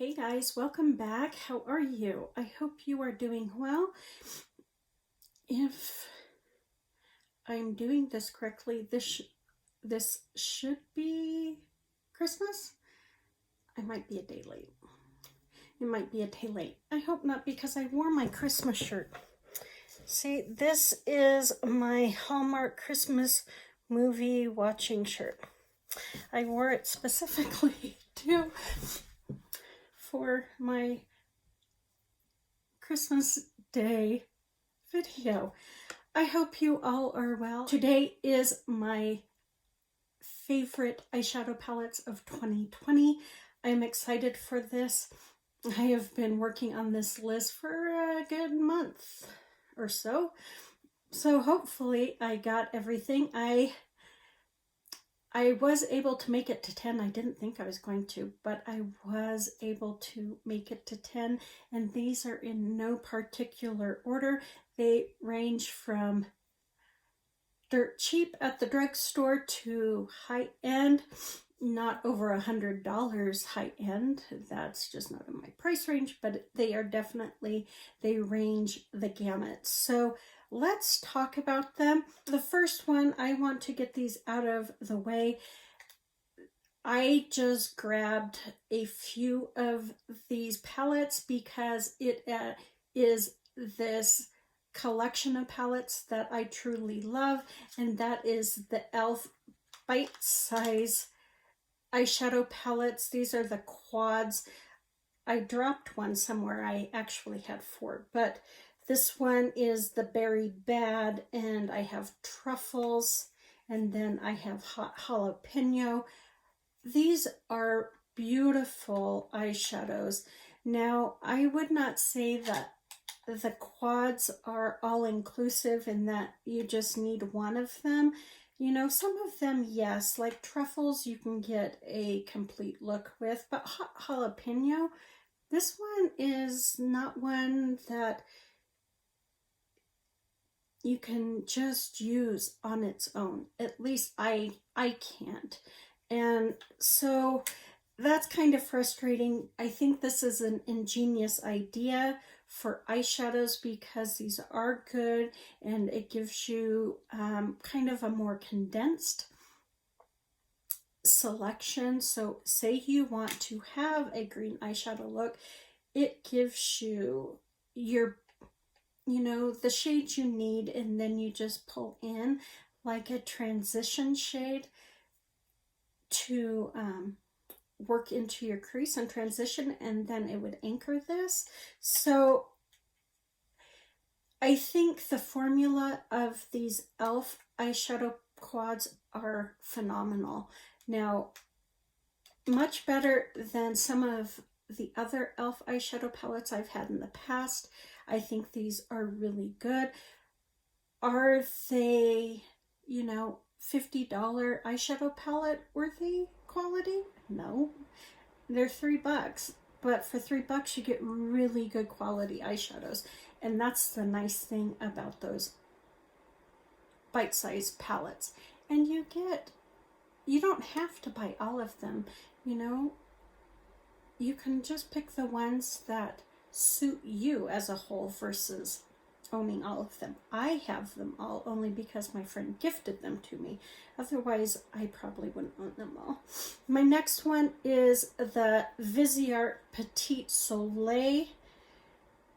Hey guys, welcome back. How are you? I hope you are doing well. If I'm doing this correctly, this should be Christmas. I might be a day late. It might be a day late. I hope not, because I wore my Christmas shirt. See, this is my Hallmark Christmas movie watching shirt. I wore it specifically for my Christmas Day video. I hope you all are well. Today is my favorite eyeshadow palettes of 2020. I'm excited for this. I have been working on this list for a good month or so. So hopefully I got everything. I was able to make it to 10. I didn't think I was going to, but I was able to make it to 10. And these are in no particular order. They range from dirt cheap at the drugstore to high end, not over $100 high end. That's just not in my price range, but they are definitely, they range the gamut. So let's talk about them. The first one, I want to get these out of the way. I just grabbed a few of these palettes because it is this collection of palettes that I truly love, and that is the e.l.f. Bite Size eyeshadow palettes. These are the quads. I dropped one somewhere. I actually had 4, but this one is the Berry Bad, and I have truffles, and then I have hot jalapeno. These are beautiful eyeshadows. Now, I would not say that the quads are all-inclusive in that you just need one of them. You know, some of them, yes, like truffles, you can get a complete look with, but hot jalapeno, this one is not one that you can just use on its own. At least I can't. And so that's kind of frustrating. I think this is an ingenious idea for eyeshadows because these are good and it gives you kind of a more condensed selection. So say you want to have a green eyeshadow look, it gives you your, you know, the shades you need, and then you just pull in like a transition shade to work into your crease and transition, and then it would anchor this. So I think the formula of these e.l.f. eyeshadow quads are phenomenal. Now, much better than some of the other e.l.f. eyeshadow palettes I've had in the past. I think these are really good. Are they, you know, $50 eyeshadow palette worthy quality? No. They're $3, but for $3 you get really good quality eyeshadows, and that's the nice thing about those bite-sized palettes. And you don't have to buy all of them, you know. You can just pick the ones that suit you as a whole versus owning all of them. I have them all only because my friend gifted them to me. Otherwise, I probably wouldn't own them all. My next one is the Viseart Petit Soleil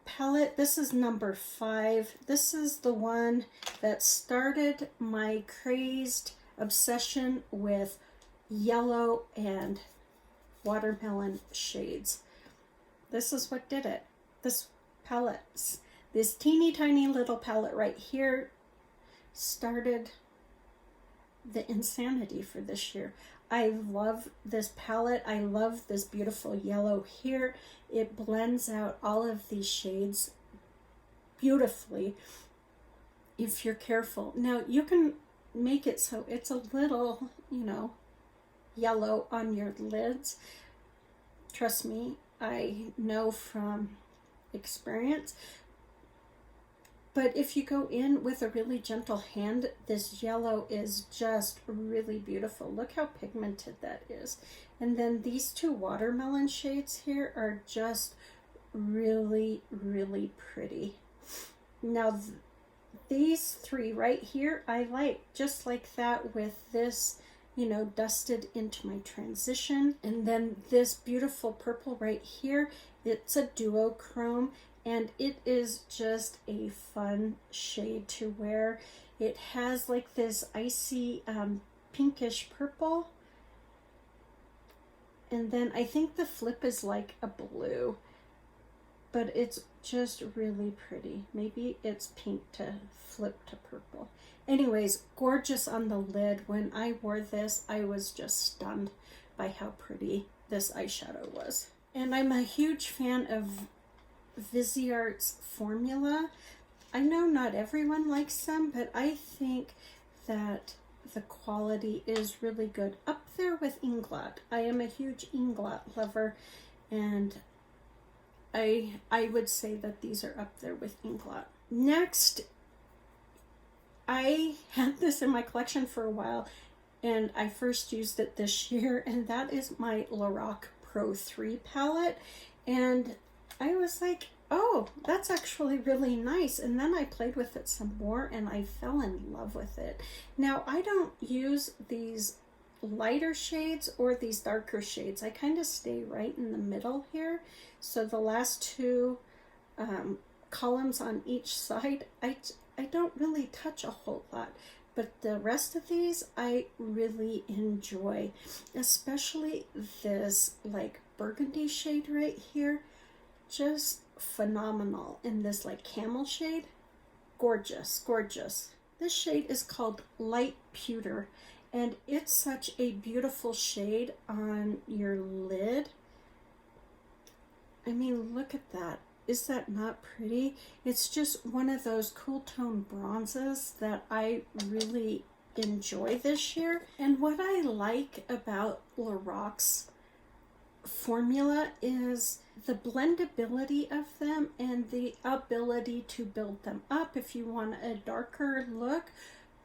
palette. This is number 5. This is the one that started my crazed obsession with yellow and watermelon shades. This is what did it. This palette, this teeny tiny little palette right here, started the insanity for this year. I love this palette. I love this beautiful yellow here. It blends out all of these shades beautifully if you're careful. Now, you can make it so it's a little, you know, yellow on your lids. Trust me, I know from experience. But if you go in with a really gentle hand, this yellow is just really beautiful. Look how pigmented that is. And then these two watermelon shades here are just really, really pretty. Now, these three right here, I like just like that with this, you know, dusted into my transition. And then this beautiful purple right here, it's a duochrome. And it is just a fun shade to wear. It has like this icy pinkish purple. And then I think the flip is like a blue. But it's just really pretty. Maybe it's pink to flip to purple. Anyways, gorgeous on the lid. When I wore this, I was just stunned by how pretty this eyeshadow was. And I'm a huge fan of Visearts formula. I know not everyone likes them, but I think that the quality is really good. Up there with Inglot. I am a huge Inglot lover, and I would say that these are up there with Inglot. Next, I had this in my collection for a while, and I first used it this year, and that is my Lorac Pro 3 palette. And I was like, oh, that's actually really nice. And then I played with it some more and I fell in love with it. Now, I don't use these lighter shades or these darker shades. I kind of stay right in the middle here. So the last two columns on each side, I don't really touch a whole lot. But the rest of these I really enjoy, especially this like burgundy shade right here. Just phenomenal. In this like camel shade, gorgeous, gorgeous. This shade is called Light Pewter, and it's such a beautiful shade on your lid. I mean, look at that. Is that not pretty? It's just one of those cool tone bronzes that I really enjoy this year. And what I like about Lorac's formula is the blendability of them and the ability to build them up if you want a darker look.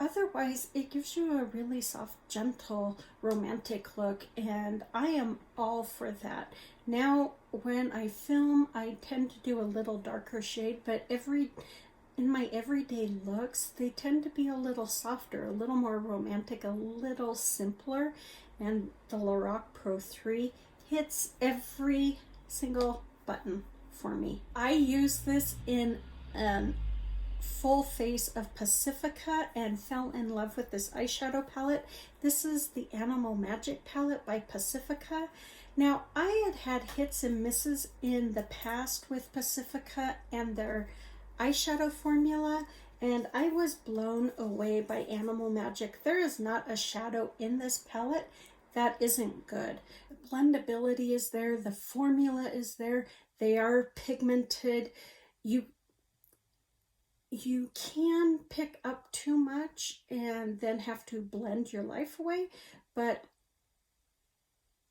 Otherwise, it gives you a really soft, gentle, romantic look, and I am all for that. Now, when I film, I tend to do a little darker shade, but in my everyday looks, they tend to be a little softer, a little more romantic, a little simpler, and the Lorac Pro 3 hits every single button for me. I use this in full face of Pacifica and fell in love with this eyeshadow palette. This is the Animal Magic palette by Pacifica. Now, I had hits and misses in the past with Pacifica and their eyeshadow formula, and I was blown away by Animal Magic. There is not a shadow in this palette that isn't good. The blendability is there, the formula is there, they are pigmented. You can pick up too much and then have to blend your life away, but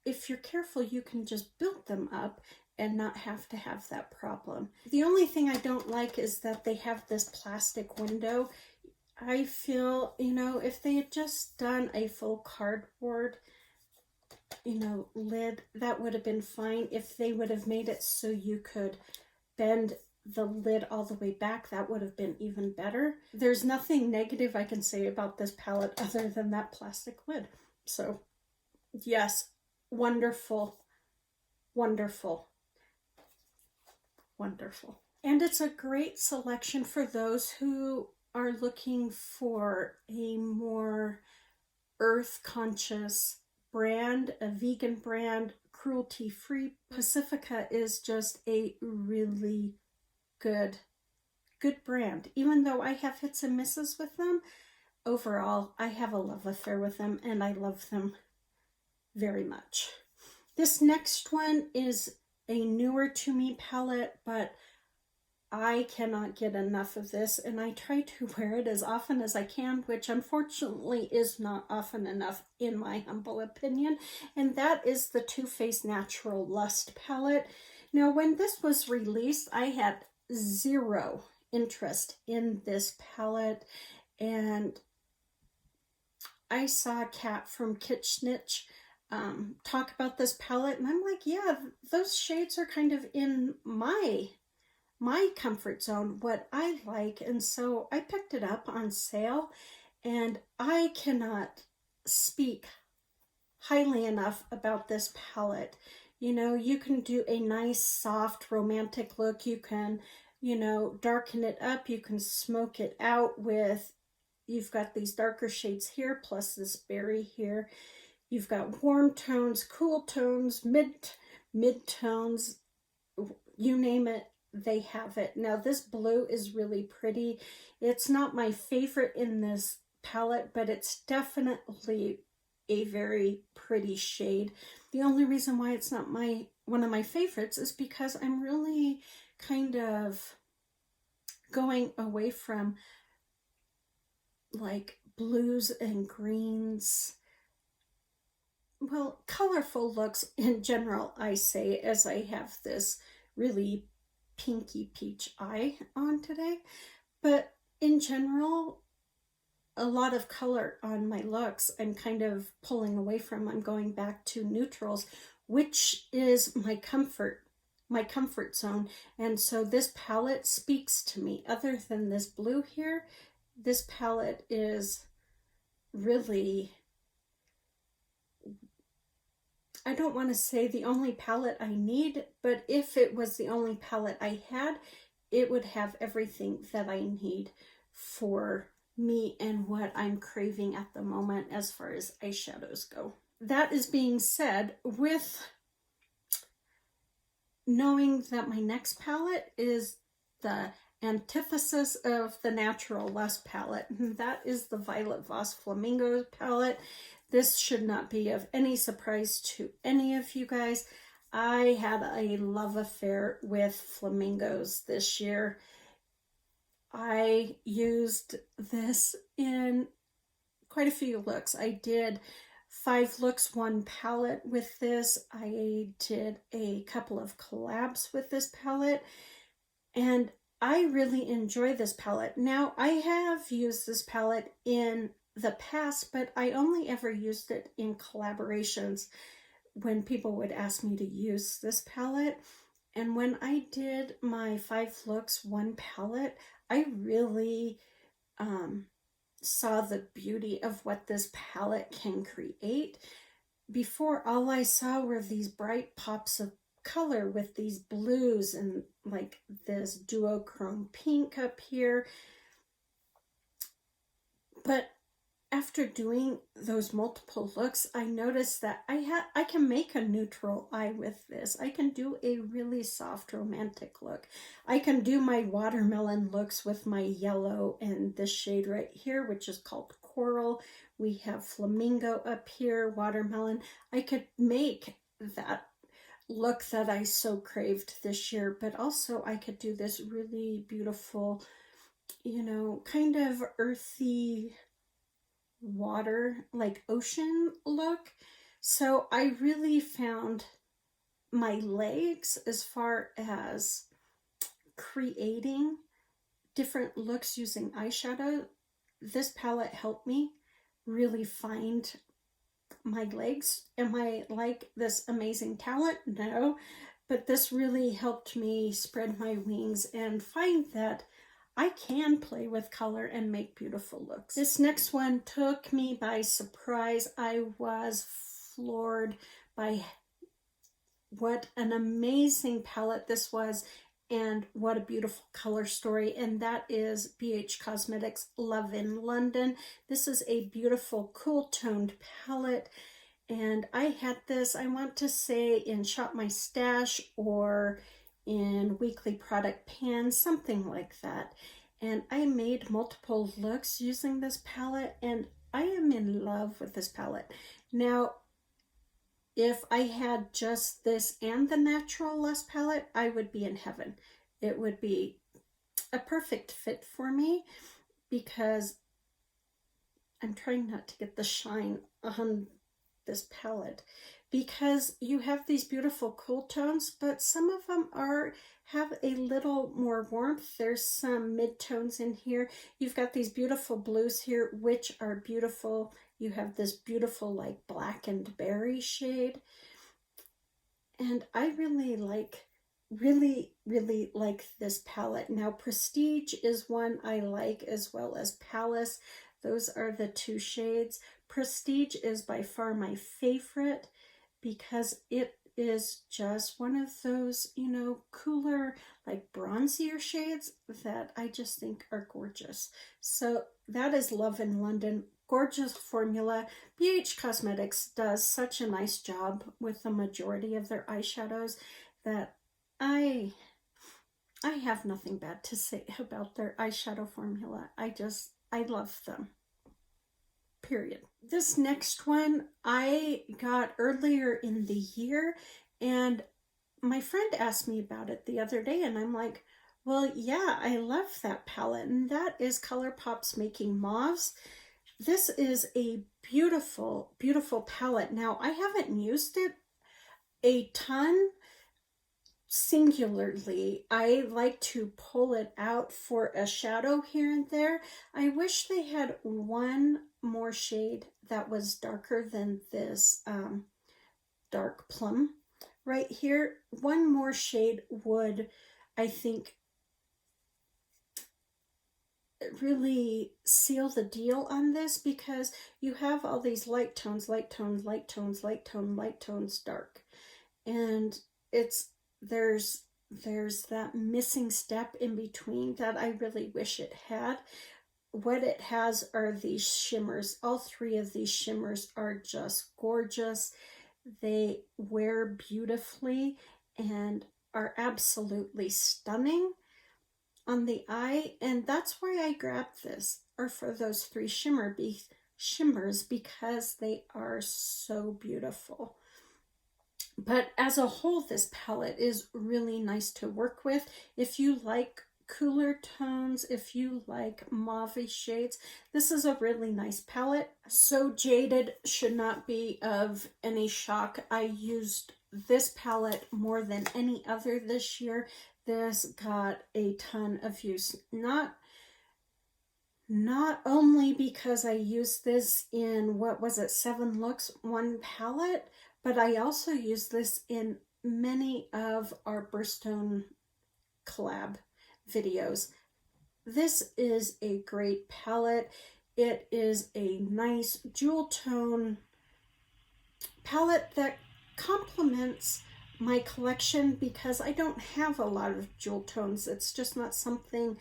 if you're careful, you can just build them up and not have to have that problem. The only thing I don't like is that they have this plastic window. I feel, you know, if they had just done a full cardboard, you know, lid, that would have been fine. If they would have made it so you could bend the lid all the way back, that would have been even better. There's nothing negative I can say about this palette other than that plastic lid. So yes, wonderful, wonderful, wonderful. And it's a great selection for those who are looking for a more earth conscious brand, a vegan brand, cruelty-free. Pacifica is just a really good brand. Even though I have hits and misses with them, overall I have a love affair with them and I love them very much. This next one is a newer to me palette, but I cannot get enough of this, and I try to wear it as often as I can, which unfortunately is not often enough in my humble opinion, and that is the Too Faced Natural Lust palette. Now, when this was released, I had zero interest in this palette, and I saw Kat from Kitschnitch talk about this palette, and I'm like, yeah, those shades are kind of in my comfort zone, what I like. And so I picked it up on sale, and I cannot speak highly enough about this palette. You know, you can do a nice soft romantic look, you can, you know, darken it up, you can smoke it out with, you've got these darker shades here plus this berry here. You've got warm tones, cool tones, mid tones, you name it, they have it. Now this blue is really pretty. It's not my favorite in this palette, but it's definitely a very pretty shade. The only reason why it's not one of my favorites is because I'm really kind of going away from like blues and greens. Well, colorful looks in general, I say, as I have this really pinky peach eye on today. But in general, a lot of color on my looks I'm kind of pulling away from. I'm going back to neutrals, which is my comfort zone. And so this palette speaks to me. Other than this blue here, this palette is really, I don't want to say the only palette I need, but if it was the only palette I had, it would have everything that I need for me and what I'm craving at the moment as far as eyeshadows go. That is being said, with knowing that my next palette is the antithesis of the Natural Lust palette, and that is the Violet Voss Flamingo palette. This should not be of any surprise to any of you guys. I had a love affair with flamingos this year. I used this in quite a few looks. I did 5 looks, 1 palette with this. I did a couple of collabs with this palette, and I really enjoy this palette. Now, I have used this palette in the past, but I only ever used it in collaborations when people would ask me to use this palette. And when I did my 5 looks, 1 palette, I really saw the beauty of what this palette can create. Before, all I saw were these bright pops of color with these blues and like this duochrome pink up here. But after doing those multiple looks, I noticed that I can make a neutral eye with this. I can do a really soft romantic look. I can do my watermelon looks with my yellow and this shade right here, which is called Coral. We have Flamingo up here, watermelon. I could make that look that I so craved this year, but also I could do this really beautiful, you know, kind of earthy water, like ocean look. So I really found my legs as far as creating different looks using eyeshadow. This palette helped me really find my legs. Am I like this amazing talent? No, but this really helped me spread my wings and find that I can play with color and make beautiful looks. This next one took me by surprise. I was floored by what an amazing palette this was and what a beautiful color story. And that is BH Cosmetics Love in London. This is a beautiful cool toned palette. And I had this, I want to say, in Shop My Stash or in Weekly Product Pan, something like that. And I made multiple looks using this palette, and I am in love with this palette. Now, if I had just this and the Natural Lust palette, I would be in heaven. It would be a perfect fit for me because I'm trying not to get the shine on this palette. because you have these beautiful cool tones, but some of them have a little more warmth. There's some mid-tones in here. You've got these beautiful blues here, which are beautiful. You have this beautiful like blackened berry shade. And I really like this palette. Now, Prestige is one I like, as well as Palace. Those are the two shades. Prestige is by far my favorite because it is just one of those, you know, cooler, like bronzier shades that I just think are gorgeous. So that is Love in London. Gorgeous formula. BH Cosmetics does such a nice job with the majority of their eyeshadows that I have nothing bad to say about their eyeshadow formula. I love them. Period. This next one I got earlier in the year, and my friend asked me about it the other day, and I'm like, well, yeah, I love that palette, and that is Colourpop's Making Mauves. This is a beautiful, beautiful palette. Now, I haven't used it a ton singularly. I like to pull it out for a shadow here and there. I wish they had one more shade that was darker than this dark plum right here. One more shade would, I think, really seal the deal on this, because you have all these light tones, light tones, light tones, light tone, light tones, dark, and there's that missing step in between that I really wish it had. What it has are these shimmers. All three of these shimmers are just gorgeous. They wear beautifully and are absolutely stunning on the eye, and that's why I grabbed this, or for those three shimmers, because they are so beautiful. But as a whole, this palette is really nice to work with. If you like cooler tones, if you like mauve shades, this is a really nice palette. So Jaded should not be of any shock. I used this palette more than any other this year. This got a ton of use. Not only because I used this in, what was it, 7 looks, one palette, but I also used this in many of our Birthstone collab videos. This is a great palette. It is a nice jewel tone palette that complements my collection, because I don't have a lot of jewel tones. It's just not something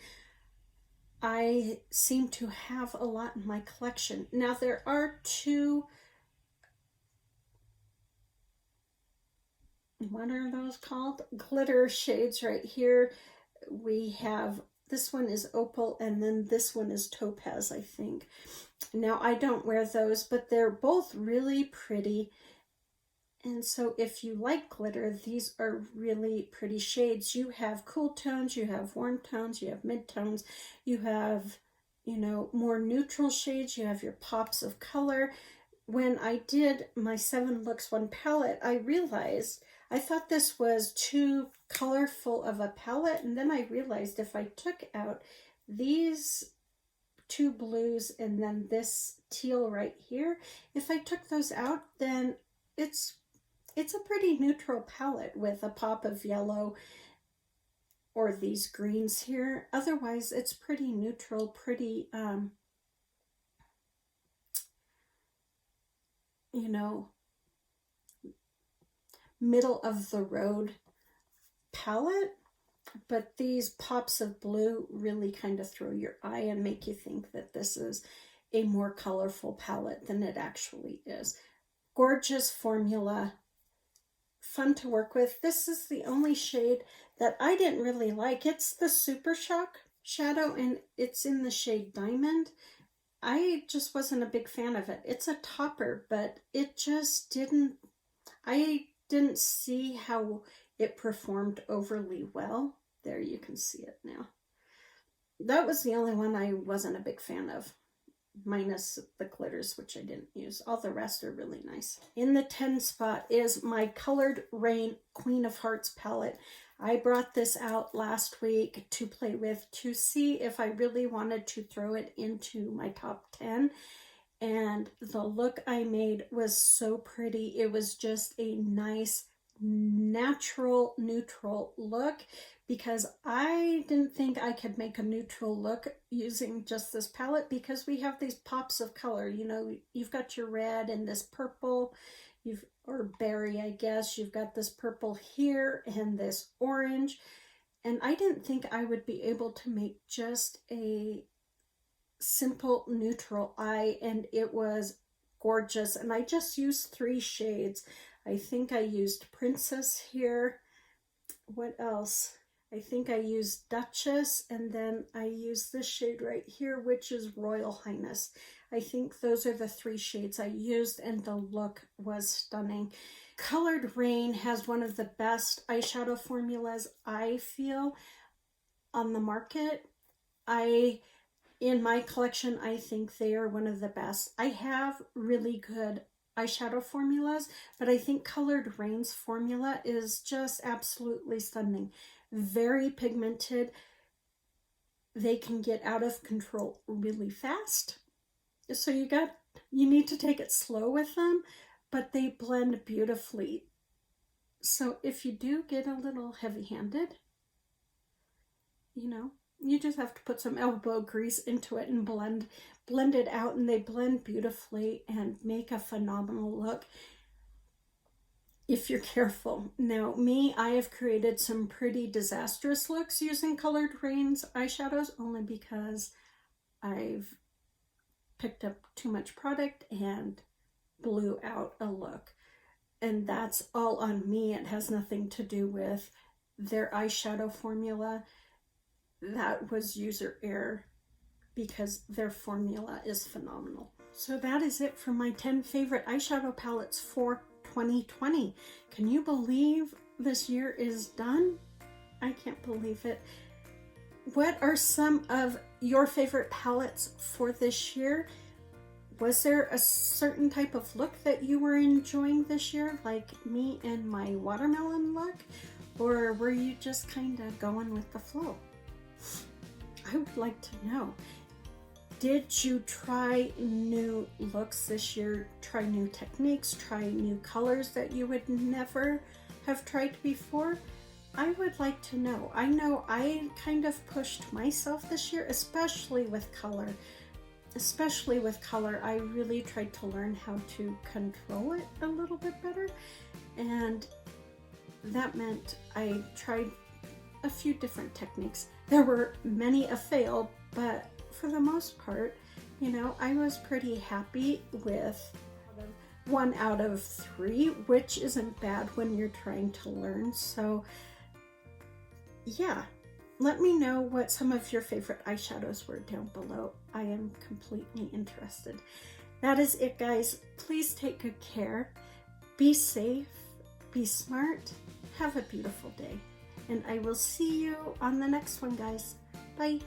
I seem to have a lot in my collection. Now, there are two, what are those called? Glitter shades right here. We have, this one is opal, and then this one is topaz, I think. Now, I don't wear those, but they're both really pretty. And so if you like glitter, these are really pretty shades. You have cool tones, you have warm tones, you have mid-tones, you have, you know, more neutral shades, you have your pops of color. When I did my 7 looks one palette, I realized I thought this was too colorful of a palette, and then I realized if I took out these 2 blues and then this teal right here, if I took those out, then it's a pretty neutral palette with a pop of yellow or these greens here. Otherwise, it's pretty neutral, pretty, you know, middle of the road palette. But these pops of blue really kind of throw your eye and make you think that this is a more colorful palette than it actually is. Gorgeous formula. Fun to work with. This is the only shade that I didn't really like. It's the Super Shock shadow, and it's in the shade Diamond. I just wasn't a big fan of it. It's a topper, but it just didn't, I didn't see how it performed overly well. There, you can see it now. That was the only one I wasn't a big fan of. minus the glitters, which I didn't use. All the rest are really nice. In the 10 spot is my Colored Raine Queen of Hearts palette. I brought this out last week to play with, to see if I really wanted to throw it into my top 10. And the look I made was so pretty. It was just a nice, natural, neutral look, because I didn't think I could make a neutral look using just this palette, because we have these pops of color. You know, you've got your red and this purple, or berry, I guess. You've got this purple here and this orange. And I didn't think I would be able to make just a simple neutral eye, and it was gorgeous. And I just used 3 shades. I think I used Princess here. What else? I think I used Duchess, and then I used this shade right here, which is Royal Highness. I think those are the 3 shades I used, and the look was stunning. Colored Raine has one of the best eyeshadow formulas, I feel, on the market. In my collection, I think they are one of the best. I have really good eyeshadow formulas, but I think Colored Raine's formula is just absolutely stunning. Very pigmented. They can get out of control really fast. So you need to take it slow with them, but they blend beautifully. So if you do get a little heavy-handed, you know, you just have to put some elbow grease into it and blend it out, and they blend beautifully and make a phenomenal look if you're careful. Now, I have created some pretty disastrous looks using Colored Raine's eyeshadows, only because I've picked up too much product and blew out a look. And that's all on me. It has nothing to do with their eyeshadow formula. That was user error, because their formula is phenomenal. So that is it for my 10 favorite eyeshadow palettes for 2020. Can you believe this year is done? I can't believe it. What are some of your favorite palettes for this year? Was there a certain type of look that you were enjoying this year, like me and my watermelon look? Or were you just kind of going with the flow? I would like to know. Did you try new looks this year? Try new techniques? Try new colors that you would never have tried before? I would like to know. I know I kind of pushed myself this year, especially with color. I really tried to learn how to control it a little bit better. And that meant I tried a few different techniques. There were many a fail, but for the most part, you know, I was pretty happy with 1 out of 3, which isn't bad when you're trying to learn. So yeah, let me know what some of your favorite eyeshadows were down below. I am completely interested. That is it, guys. Please take good care. Be safe. Be smart. Have a beautiful day. And I will see you on the next one, guys. Bye.